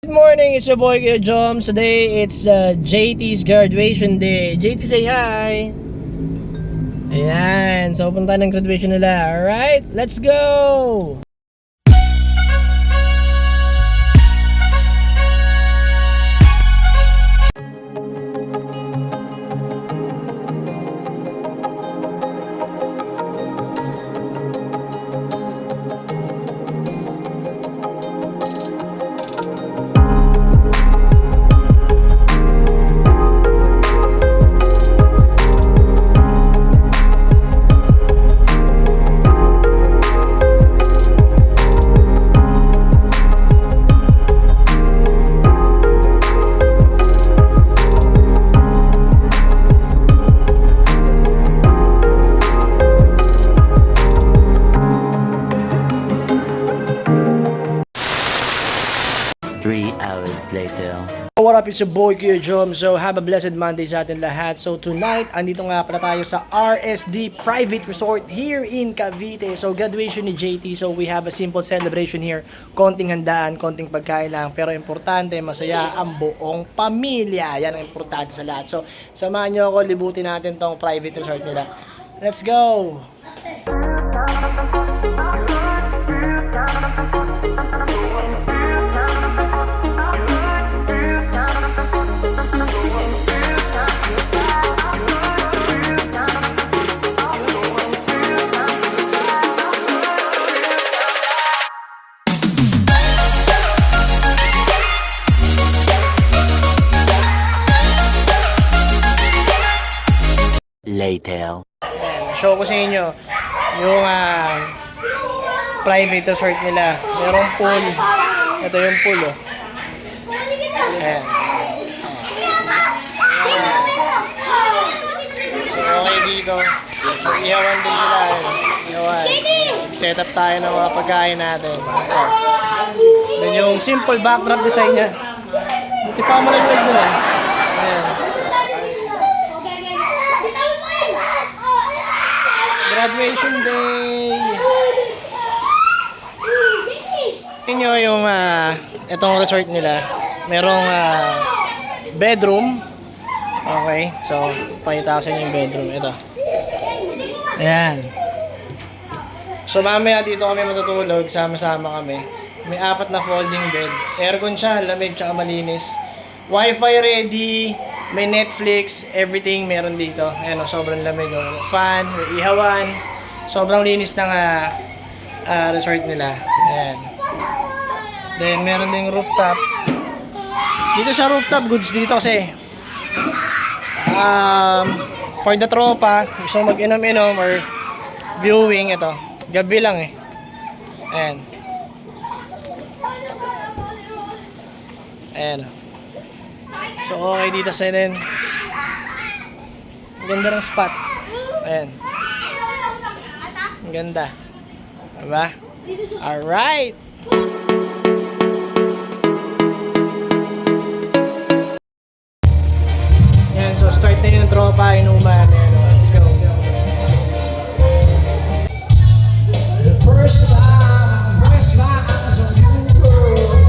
Good morning, it's your boy Kuya Joms. Today it's JT's graduation day. JT, say hi. Ayan, so punta ng graduation nila. Alright, let's go! Later. What up, it's your boy Kuya Jom. So have a blessed Monday sa atin lahat. So tonight, andito nga pala tayo sa RSD Private Resort here in Cavite. So graduation ni JT. So we have a simple celebration here. Konting handaan, konting pagkain lang. Pero importante, masaya ang buong pamilya. Yan ang importante sa lahat. So samahan nyo ako, libutin natin tong private resort nila. Let's go! Later. Show ko sa inyo yung private resort nila. Merong pool. Ito yung pool, oh. Ayan. Okay dito. Ihawan din sila. Ihawan. Set up tayo ng mga pagkain natin. Then yung simple backdrop design niya. Buti pa malaglag nila. Ayan. Graduation day. Tingnan nyo yung itong resort nila. Merong bedroom. Okay, so pakita ko sa inyo yung bedroom. Ito. Ayan. So mamaya dito kami matutulog. Sama-sama kami. May 4 na folding bed. Aircon siya, lamig tsaka malinis. Wi-Fi ready. May Netflix, everything meron dito. Ayan o, sobrang lamig o. Fan, may ihawan. Sobrang linis ng resort nila. Ayan. Then, meron ding rooftop. Dito sa rooftop, goods dito kasi for the tropa, gusto mag-inom-inom or viewing, ito. Gabi lang eh. Ayan. Ayan o. So okay dito sa din. Ang ganda ng spot. Ayan. Ang ganda. Diba? Alright. Ayan, so start na yung tropa, inuman. Ayan, let's go. The first time, first eyes on you, girl.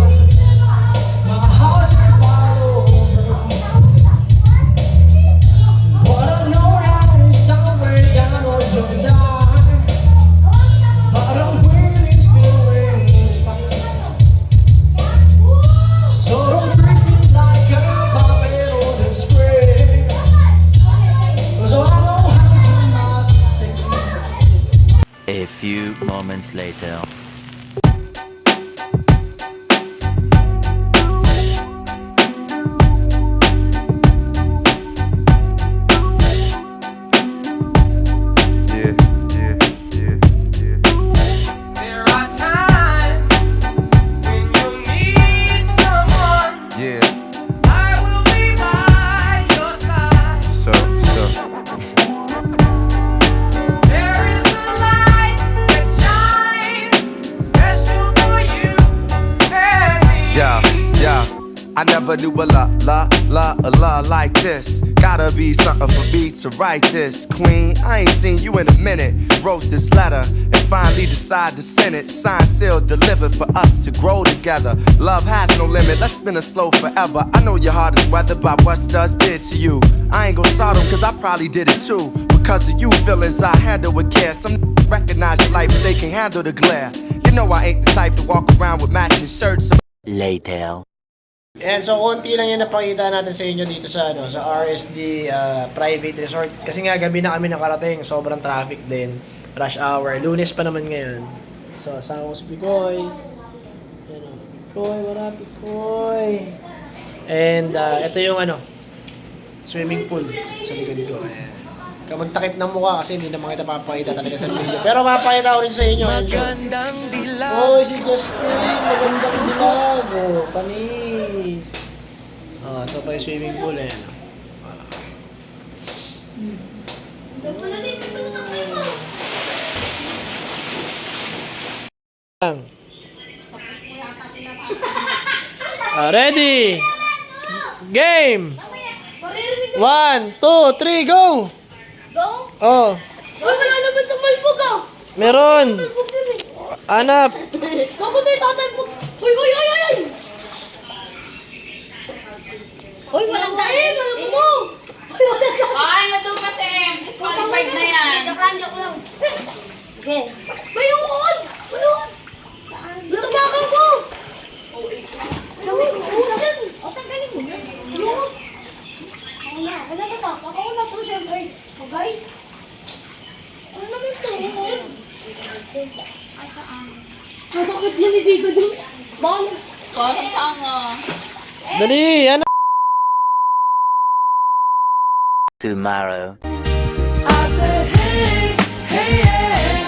My heart's A few moments later. I never knew a la like this. Gotta be something for me to write this. Queen, I ain't seen you in a minute. Wrote this letter and finally decide to send it. Signed, sealed, delivered for us to grow together. Love has no limit, let's spin it slow forever. I know your heart is weathered by what studs did to you. I ain't gon' sod them cause I probably did it too. Because of you feelings I handle with care. Some recognize your light but they can handle the glare. You know I ain't the type to walk around with matching shirts. Later. And so konti lang yung napakita natin sa inyo dito sa sa RSD Private Resort. Kasi nga gabi na kami nakarating, sobrang traffic din. Rush hour, Lunes pa naman ngayon. So asama ko si Picoy. Yan o, Picoy, wala Picoy. And ito yung swimming pool sa likod ko. Ayan. Magtakip ng mukha kasi hindi naman kita papakita talaga sa video. Pero papakita ko rin sa inyo. Magandang dilag. Oy, si Justin. Magandang dilag. Oh, panis. Ito pa yung swimming pool. Ayan. Ready? Game! 1, 2, 3, go! Go? Oh, Uy, wala naman tumalbog ah! meron. Hanap. Bakit may tatalbog? Uy, uy, uy, uy! Uy, walang dahil! Walang mo! Uy, walang dahil! Ay, madu kasi. Disqualified na yan. Joke lang. Okay. Mayroon! Mayroon! Natubakan ko! Gawin mo yan! O, tanggalin mo yan. Yun! Ako na. Wala na ba? Ako na po siyempre. O, guys. Ano naman ito? Masakit yan ni Tito James. Bakit? Parang tanga. Dali, ano? Tomorrow. I said, hey, hey, yeah.